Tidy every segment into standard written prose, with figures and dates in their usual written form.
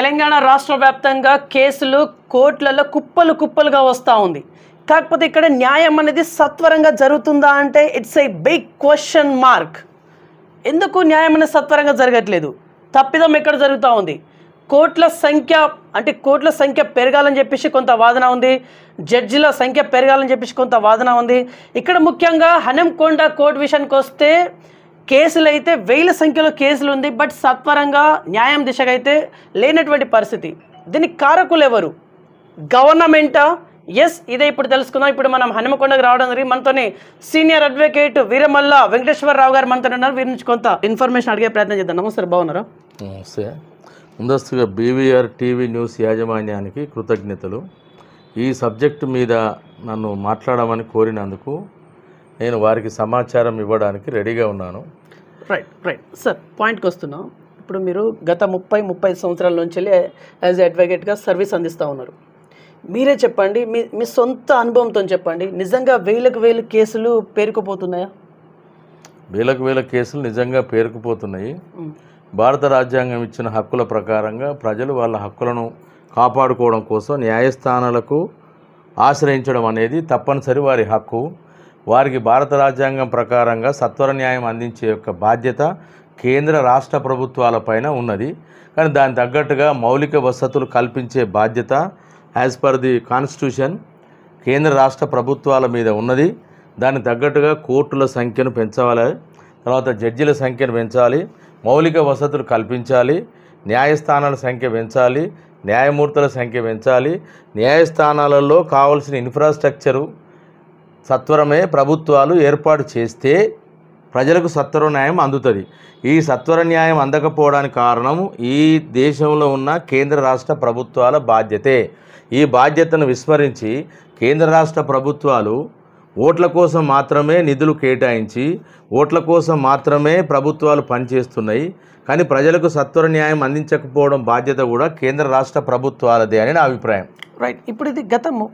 తెలంగాణ రాష్ట్ర వ్యాప్తంగా కేసులు కోర్టులలో కుప్పలు కుప్పలుగా వస్తూ ఉంది. కాకపోతే ఇక్కడ న్యాయం అనేది సత్వరంగా జరుగుతుందా అంటే it's a big question mark. ఎందుకు న్యాయం అనేది సత్వరంగా జరగట్లేదు? తప్పిదం ఎక్కడ జరుగుతూ ఉంది? కోర్టుల సంఖ్య పెరగాలని చెప్పేసి కొంత వాదన ఉంది, జడ్జిల సంఖ్య పెరగాలని చెప్పేసి కొంత వాదన ఉంది. ఇక్కడ ముఖ్యంగా హనంకొండ కోర్టు విషయానికి వస్తే కేసులు అయితే వేల సంఖ్యలో కేసులు ఉంది, బట్ సత్వరంగా న్యాయం దిశగా అయితే లేనటువంటి పరిస్థితి. దీనికి కారకులు ఎవరు? గవర్నమెంటా? ఎస్, ఇదే ఇప్పుడు తెలుసుకుందాం. ఇప్పుడు మనం హనుమకొండకు రావడం జరిగింది. మనతోని సీనియర్ అడ్వకేట్ వీరమల్ల వెంకటేశ్వరరావు గారు మనతో ఉన్నారు. వీరి నుంచి కొంత ఇన్ఫర్మేషన్ అడిగే ప్రయత్నం చేద్దాం. నమస్తే, బాగున్నారా? నమస్తే. ముందస్తుగా బీవీఆర్ టీవీ న్యూస్ యాజమాన్యానికి కృతజ్ఞతలు. ఈ సబ్జెక్టు మీద నన్ను మాట్లాడమని కోరినందుకు నేను వారికి సమాచారం ఇవ్వడానికి రెడీగా ఉన్నాను. రైట్ సార్, పాయింట్కి వస్తున్నాం. ఇప్పుడు మీరు గత 30 సంవత్సరాల నుంచి యాజ్ అడ్వకేట్గా సర్వీస్ అందిస్తూ ఉన్నారు. మీరే చెప్పండి, మీ సొంత అనుభవంతో చెప్పండి, నిజంగా వేల కేసులు పేరుకుపోతున్నాయా? వేల కేసులు నిజంగా పేరుకుపోతున్నాయి. భారత రాజ్యాంగం ఇచ్చిన హక్కుల ప్రకారంగా ప్రజలు వాళ్ళ హక్కులను కాపాడుకోవడం కోసం న్యాయస్థానాలకు ఆశ్రయించడం అనేది తప్పనిసరి వారి హక్కు. వారికి భారత రాజ్యాంగం ప్రకారంగా సత్వర న్యాయం అందించే యొక్క బాధ్యత కేంద్ర రాష్ట్ర ప్రభుత్వాలపైన ఉన్నది. కానీ దాని తగ్గట్టుగా మౌలిక వసతులు కల్పించే బాధ్యత యాజ్ పర్ ది కాన్స్టిట్యూషన్ కేంద్ర రాష్ట్ర ప్రభుత్వాల మీద ఉన్నది. దానికి తగ్గట్టుగా కోర్టుల సంఖ్యను పెంచాలి, తర్వాత జడ్జిల సంఖ్యను పెంచాలి, మౌలిక వసతులు కల్పించాలి, న్యాయస్థానాల సంఖ్య పెంచాలి, న్యాయమూర్తుల సంఖ్య పెంచాలి. న్యాయస్థానాలలో కావాల్సిన ఇన్ఫ్రాస్ట్రక్చరు సత్వరమే ప్రభుత్వాలు ఏర్పాటు చేస్తే ప్రజలకు సత్వర న్యాయం అందుతుంది. ఈ సత్వర న్యాయం అందకపోవడానికి కారణం ఈ దేశంలో ఉన్న కేంద్ర రాష్ట్ర ప్రభుత్వాల బాధ్యతే. ఈ బాధ్యతను విస్మరించి కేంద్ర రాష్ట్ర ప్రభుత్వాలు ఓట్ల కోసం మాత్రమే నిధులు కేటాయించి ఓట్ల కోసం మాత్రమే ప్రభుత్వాలు పనిచేస్తున్నాయి. కానీ ప్రజలకు సత్వర న్యాయం అందించకపోవడం బాధ్యత కూడా కేంద్ర రాష్ట్ర ప్రభుత్వాలదే అని నా అభిప్రాయం. రైట్. ఇప్పుడు ఇది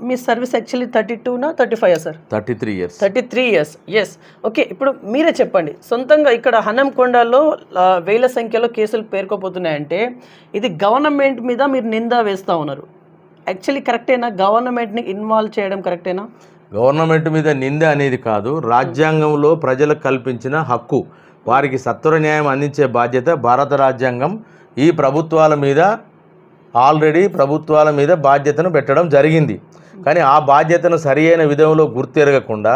మీ సర్వీస్ యాక్చువల్లీ 32నా 35 sir? 33 years. 33 years. Yes, okay. ఇప్పుడు మీరే చెప్పండి, సొంతంగా ఇక్కడ హనంకొండలో వేల సంఖ్యలో కేసులు పేరుకోపోతున్నాయంటే ఇది గవర్నమెంట్ మీద మీరు నింద వేస్తూ ఉన్నారు. యాక్చువల్లీ కరెక్టేనా? గవర్నమెంట్ని ఇన్వాల్వ్ చేయడం కరెక్టేనా? గవర్నమెంట్ మీద నింద అనేది కాదు, రాజ్యాంగంలో ప్రజలకు కల్పించిన హక్కు. వారికి సత్వర న్యాయం అందించే బాధ్యత భారత రాజ్యాంగం ఈ ప్రభుత్వాల మీద బాధ్యతను పెట్టడం జరిగింది. కానీ ఆ బాధ్యతను సరియైన విధంలో గుర్తెరగకుండా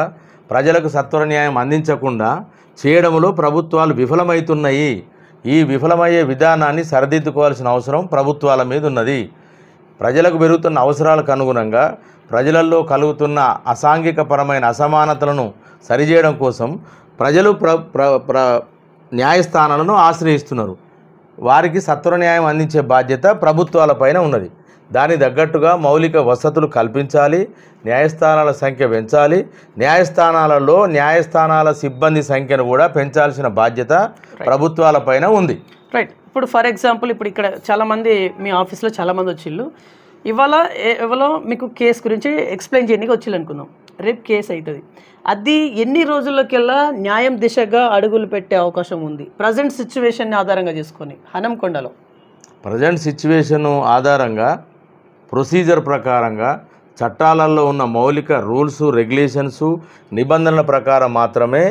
ప్రజలకు సత్వర న్యాయం అందించకుండా చేయడంలో ప్రభుత్వాలు విఫలమవుతున్నాయి. ఈ విఫలమయ్యే విధానాన్ని సరిదిద్దుకోవాల్సిన అవసరం ప్రభుత్వాల మీద ఉన్నది. ప్రజలకు పెరుగుతున్న అవసరాలకు అనుగుణంగా ప్రజలలో కలుగుతున్న అసాంఘికపరమైన అసమానతలను సరిచేయడం కోసం ప్రజలు న్యాయస్థానాలను ఆశ్రయిస్తున్నారు. వారికి సత్వర న్యాయం అందించే బాధ్యత ప్రభుత్వాలపైన ఉన్నది. దానికి తగ్గట్టుగా మౌలిక వసతులు కల్పించాలి, న్యాయస్థానాల సంఖ్య పెంచాలి, న్యాయస్థానాల సిబ్బంది సంఖ్యను కూడా పెంచాల్సిన బాధ్యత ప్రభుత్వాలపైన ఉంది. రైట్. ఇప్పుడు ఫర్ ఎగ్జాంపుల్ ఇప్పుడు ఇక్కడ చాలామంది మీ ఆఫీస్లో చాలామంది వచ్చిళ్ళు, ఇవాళ ఎవరో మీకు కేసు గురించి ఎక్స్ప్లెయిన్ చేయడానికి వచ్చిళ్ళు అనుకుందాం. రేపు కేసు అవుతుంది. అది ఎన్ని రోజుల్లోకెల్లా న్యాయం దిశగా అడుగులు పెట్టే అవకాశం ఉంది ప్రజెంట్ సిచ్యువేషన్ని ఆధారంగా చేసుకొని హనంకొండలో? ప్రజెంట్ సిచ్యువేషను ఆధారంగా ప్రొసీజర్ ప్రకారంగా చట్టాలలో ఉన్న మౌలిక రూల్స్, రెగ్యులేషన్స్, నిబంధనల ప్రకారం మాత్రమే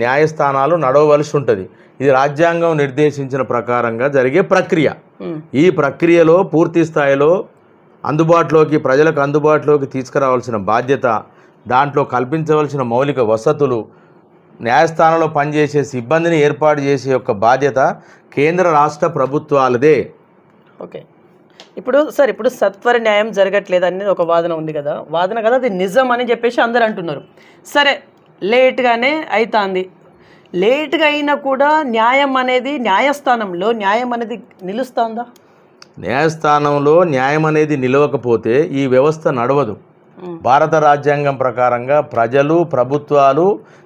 న్యాయస్థానాలు నడవవలసి ఉంటుంది. ఇది రాజ్యాంగం నిర్దేశించిన ప్రకారంగా జరిగే ప్రక్రియ. ఈ ప్రక్రియలో పూర్తి స్థాయిలో ప్రజలకు అందుబాటులోకి తీసుకురావాల్సిన బాధ్యత, దాంట్లో కల్పించవలసిన మౌలిక వసతులు, న్యాయస్థానంలో పనిచేసే సిబ్బందిని ఏర్పాటు చేసే యొక్క బాధ్యత కేంద్ర రాష్ట్ర ప్రభుత్వాలదే. ఓకే. ఇప్పుడు సత్వర న్యాయం జరగట్లేదు అనేది ఒక వాదన ఉంది కదా, అది నిజం అని చెప్పేసి అందరు అంటున్నారు. సరే, లేట్గానే అవుతుంది. లేట్గా అయినా కూడా న్యాయస్థానంలో న్యాయం అనేది నిలుస్తుందా? న్యాయస్థానంలో న్యాయం అనేది నిలవకపోతే ఈ వ్యవస్థ నడవదు. భారత రాజ్యాంగం ప్రకారంగా ప్రజలు, ప్రభుత్వాలు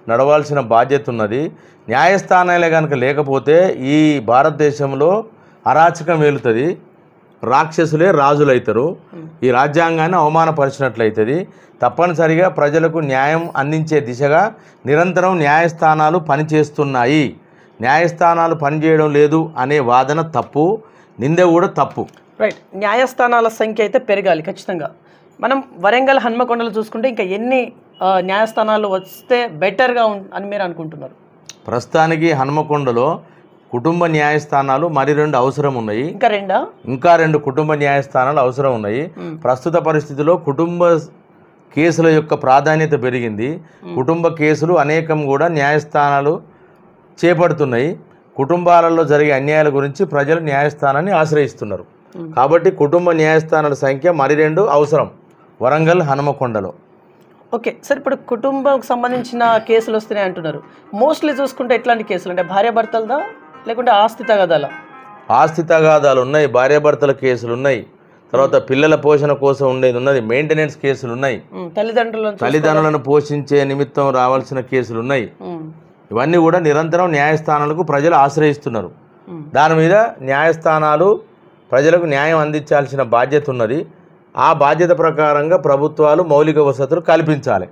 నడవాల్సిన బాధ్యత ఉన్నది. న్యాయస్థానాలే కనుక లేకపోతే ఈ భారతదేశంలో అరాచకం వెలుతుంది, రాక్షసులే రాజులైతారు, ఈ రాజ్యాంగాన్ని అవమానపరిచినట్లయితుంది. తప్పనిసరిగా ప్రజలకు న్యాయం అందించే దిశగా నిరంతరం న్యాయస్థానాలు పనిచేస్తున్నాయి. న్యాయస్థానాలు పనిచేయడం లేదు అనే వాదన తప్పు, నింద కూడా తప్పు. రైట్. న్యాయస్థానాల సంఖ్య అయితే పెరగాలి ఖచ్చితంగా. మనం వరంగల్ హన్మకొండలు చూసుకుంటే ఇంకా ఎన్ని న్యాయస్థానాలు వస్తే బెటర్గా అని మీరు అనుకుంటున్నారు? ప్రస్తుతానికి హన్మకొండలో కుటుంబ న్యాయస్థానాలు మరి 2 అవసరం ఉన్నాయి. ఇంకా 2 కుటుంబ న్యాయస్థానాలు అవసరం ఉన్నాయి. ప్రస్తుత పరిస్థితిలో కుటుంబ కేసుల యొక్క ప్రాధాన్యత పెరిగింది. కుటుంబ కేసులు అనేకం కూడా న్యాయస్థానాలు చేపడుతున్నాయి. కుటుంబాలలో జరిగే అన్యాయాల గురించి ప్రజలు న్యాయస్థానాన్ని ఆశ్రయిస్తున్నారు. కాబట్టి కుటుంబ న్యాయస్థానాల సంఖ్య మరి 2 అవసరం వరంగల్ హన్మకొండలో. ఓకే సార్, ఇప్పుడు కుటుంబం సంబంధించిన కేసులు వస్తున్నాయి అంటున్నారు. మోస్ట్లీ చూసుకుంటే ఎట్లాంటి కేసులు అంటే భార్యాభర్తలదా లేకుంటే ఆస్తి తగాదాల? ఆస్తి తగాదాలు ఉన్నాయి, భార్యాభర్తల కేసులు ఉన్నాయి, తర్వాత పిల్లల పోషణ కోసం ఉండేది ఉన్నది, మెయింటెనెన్స్ కేసులు ఉన్నాయి, తల్లిదండ్రులను పోషించే నిమిత్తం రావాల్సిన కేసులు ఉన్నాయి. ఇవన్నీ కూడా నిరంతరం న్యాయస్థానాలకు ప్రజలు ఆశ్రయిస్తున్నారు. దాని మీద న్యాయస్థానాలు ప్రజలకు న్యాయం అందించాల్సిన బాధ్యత ఉన్నది. ఆ బాధ్యత ప్రకారంగా ప్రభుత్వాలు మౌలిక వసతులు కల్పించాలి.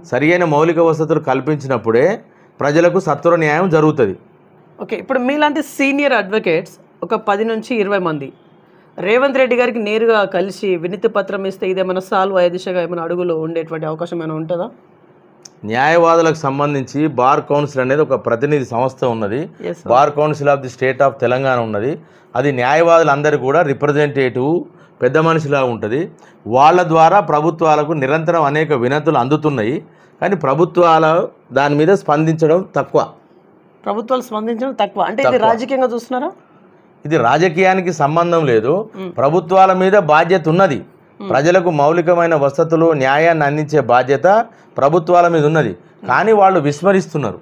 సరియైన మౌలిక వసతులు కల్పించినప్పుడే ప్రజలకు సత్వర న్యాయం జరుగుతుంది. ఓకే, ఇప్పుడు మీలాంటి సీనియర్ అడ్వకేట్స్ ఒక 10 నుంచి 20 మంది రేవంత్ రెడ్డి గారికి నేరుగా కలిసి వినతి పత్రం ఇస్తే ఇదేమైనా సాల్వ్ అయ్యే దిశగా ఏమైనా అడుగులో ఉండేటువంటి అవకాశం ఏమైనా ఉంటుందా? న్యాయవాదులకు సంబంధించి బార్ కౌన్సిల్ అనేది ఒక ప్రతినిధి సంస్థ ఉన్నది. Bar council of the state of Telangana ఉన్నది. అది న్యాయవాదులందరూ కూడా రిప్రజెంటేటివ్ పెద్ద మనిషిలా ఉంటుంది. వాళ్ళ ద్వారా ప్రభుత్వాలకు నిరంతరం అనేక వినతులు అందుతున్నాయి. కానీ ప్రభుత్వాలు దాని మీద స్పందించడం తక్కువ. అంటే ఇది రాజకీయంగా చూస్తున్నారా? ఇది రాజకీయానికి సంబంధం లేదు. ప్రభుత్వాల మీద బాధ్యత ఉన్నది. ప్రజలకు మౌలికమైన వసతులు న్యాయాన్ని అందించే బాధ్యత ప్రభుత్వాల మీద ఉన్నది. కానీ వాళ్ళు విస్మరిస్తున్నారు.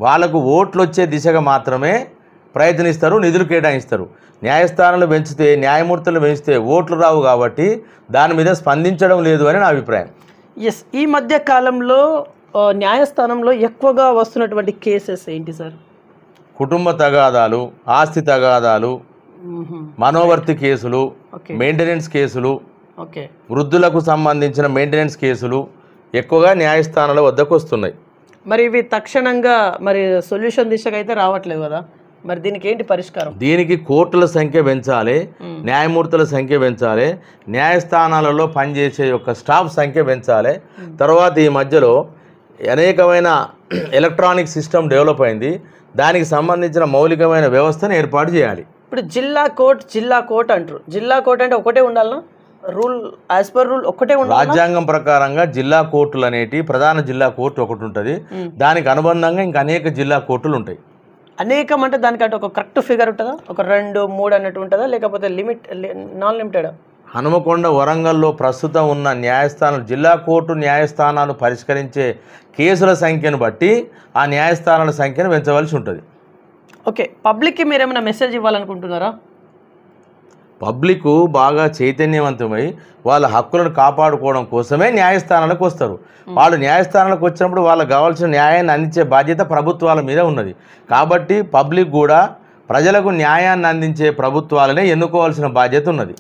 వాళ్ళకు ఓట్లు వచ్చే దిశగా మాత్రమే ప్రయత్నిస్తారు, నిధులు కేటాయిస్తారు. న్యాయస్థానాలు పెంచితే, న్యాయమూర్తులు పెంచితే ఓట్లు రావు కాబట్టి దాని మీద స్పందించడం లేదు అని నా అభిప్రాయం. ఎస్, ఈ మధ్య కాలంలో న్యాయస్థానంలో ఎక్కువగా వస్తున్నటువంటి కేసెస్ ఏంటి సార్? కుటుంబ తగాదాలు, ఆస్తి తగాదాలు, మనోవర్తి కేసులు, మెయింటెనెన్స్ కేసులు, వృద్ధులకు సంబంధించిన మెయింటెనెన్స్ కేసులు ఎక్కువగా న్యాయస్థానాల వద్దకు వస్తున్నాయి. మరి ఇవి తక్షణంగా మరి సొల్యూషన్ దిశగా అయితే రావట్లేదు కదా, మరి దీనికి ఏంటి పరిష్కారం? దీనికి కోర్టుల సంఖ్య పెంచాలి, న్యాయమూర్తుల సంఖ్య పెంచాలి, న్యాయస్థానాలలో పనిచేసే యొక్క స్టాఫ్ సంఖ్య పెంచాలి. తర్వాత ఈ మధ్యలో అనేకమైన ఎలక్ట్రానిక్ సిస్టమ్ డెవలప్ అయింది. దానికి సంబంధించిన మౌలికమైన వ్యవస్థను ఏర్పాటు చేయాలి. ఇప్పుడు జిల్లా కోర్ట్ అంటారు. జిల్లా కోర్ట్ అంటే ఒకటే ఉండాలనా? రూల్ యాజ్ పర్ రూల్ ఒకటే ఉండాలి. రాజ్యాంగం ప్రకారంగా జిల్లా కోర్టులు అనేటి ప్రధాన జిల్లా కోర్టు ఒకటి ఉంటుంది. దానికి అనుబంధంగా ఇంకా అనేక జిల్లా కోర్టులు ఉంటాయి. అనేకం అంటే దానికంటే ఒక కరెక్ట్ ఫిగర్ ఉంటుందా? ఒక 2, 3 అన్నట్టు ఉంటుందా, లేకపోతే నాన్ లిమిటెడ్? హనుమకొండ, వరంగల్లో ప్రస్తుతం ఉన్న న్యాయస్థానాలు, జిల్లా కోర్టు న్యాయస్థానాలు పరిష్కరించే కేసుల సంఖ్యను బట్టి ఆ న్యాయస్థానాల సంఖ్యను పెంచవలసి ఉంటుంది. ఓకే, పబ్లిక్కి మీరు ఏమైనా మెసేజ్ ఇవ్వాలనుకుంటున్నారా? పబ్లిక్ బాగా చైతన్యవంతమై వాళ్ళ హక్కులను కాపాడుకోవడం కోసమే న్యాయస్థానాలకు వస్తారు. వాళ్ళు న్యాయస్థానాలకు వచ్చినప్పుడు వాళ్ళకి కావాల్సిన న్యాయాన్ని అందించే బాధ్యత ప్రభుత్వాల మీద ఉన్నది. కాబట్టి పబ్లిక్ కూడా ప్రజలకు న్యాయాన్ని అందించే ప్రభుత్వాలనే ఎన్నుకోవాల్సిన బాధ్యత ఉన్నది.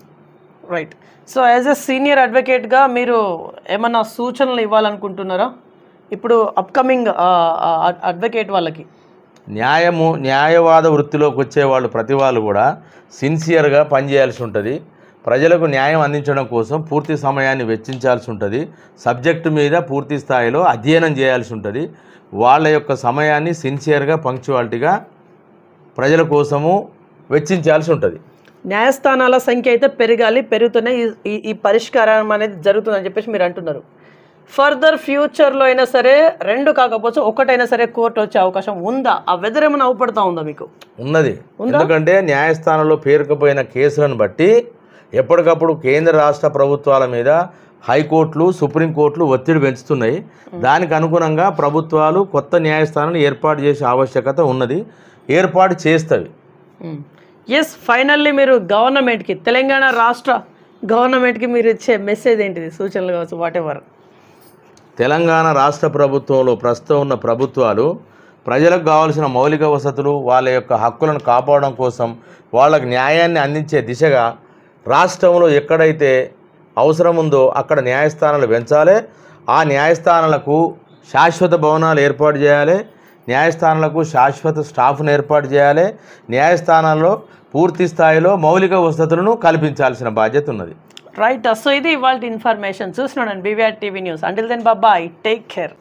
Right. So as a senior అడ్వకేట్గా మీరు ఏమన్నా సూచనలు ఇవ్వాలనుకుంటున్నారా ఇప్పుడు అప్కమింగ్ అడ్వకేట్ వాళ్ళకి? న్యాయవాద వృత్తిలోకి వచ్చేవాళ్ళు ప్రతి వాళ్ళు కూడా సిన్సియర్గా పనిచేయాల్సి ఉంటుంది. ప్రజలకు న్యాయం అందించడం కోసం పూర్తి సమయాన్ని వెచ్చించాల్సి ఉంటుంది. సబ్జెక్టు మీద పూర్తి స్థాయిలో అధ్యయనం చేయాల్సి ఉంటుంది. వాళ్ళ యొక్క సమయాన్ని సిన్సియర్గా, పంక్చువాలిటీగా ప్రజల కోసము వెచ్చించాల్సి ఉంటుంది. న్యాయస్థానాల సంఖ్య అయితే పెరుగుతూనే ఈ పరిష్కారం అనేది జరుగుతుందని చెప్పేసి మీరు అంటున్నారు. ఫర్దర్ ఫ్యూచర్లో అయినా సరే 2 కాకపోతే ఒకటైనా సరే కోర్టు వచ్చే అవకాశం ఉందా? ఆ వెదర్ ఏమైనా అవుపడతా ఉందా మీకు? ఉన్నది. ఎందుకంటే న్యాయస్థానంలో పేరుకుపోయిన కేసులను బట్టి ఎప్పటికప్పుడు కేంద్ర రాష్ట్ర ప్రభుత్వాల మీద హైకోర్టులు, సుప్రీంకోర్టులు ఒత్తిడి పెంచుతున్నాయి. దానికి అనుగుణంగా ప్రభుత్వాలు కొత్త న్యాయస్థానాలు ఏర్పాటు చేసే ఆవశ్యకత ఉన్నది, ఏర్పాటు చేస్తవి. ఎస్, ఫైనల్లీ మీరు గవర్నమెంట్కి, తెలంగాణ రాష్ట్ర గవర్నమెంట్కి మీరు ఇచ్చే మెసేజ్ ఏంటిది? సూచనలు కావచ్చు, వాట్ ఎవర్. తెలంగాణ రాష్ట్ర ప్రభుత్వంలో ప్రస్తుతం ఉన్న ప్రభుత్వాలు ప్రజలకు కావాల్సిన మౌలిక వసతులు, వాళ్ళ యొక్క హక్కులను కాపాడడం కోసం, వాళ్ళకు న్యాయాన్ని అందించే దిశగా రాష్ట్రంలో ఎక్కడైతే అవసరం ఉందో అక్కడ న్యాయస్థానాలు పెంచాలి. ఆ న్యాయస్థానాలకు శాశ్వత భవనాలు ఏర్పాటు చేయాలి. న్యాయస్థానాలకు శాశ్వత స్టాఫ్ను ఏర్పాటు చేయాలి. న్యాయస్థానాల్లో పూర్తి స్థాయిలో మౌలిక వసతులను కల్పించాల్సిన బాధ్యత ఉన్నది. రైట్. సో ఇది ఇవాళ ఇన్ఫర్మేషన్. చూస్తున్నాను BVR TV news. Until then bye, take care.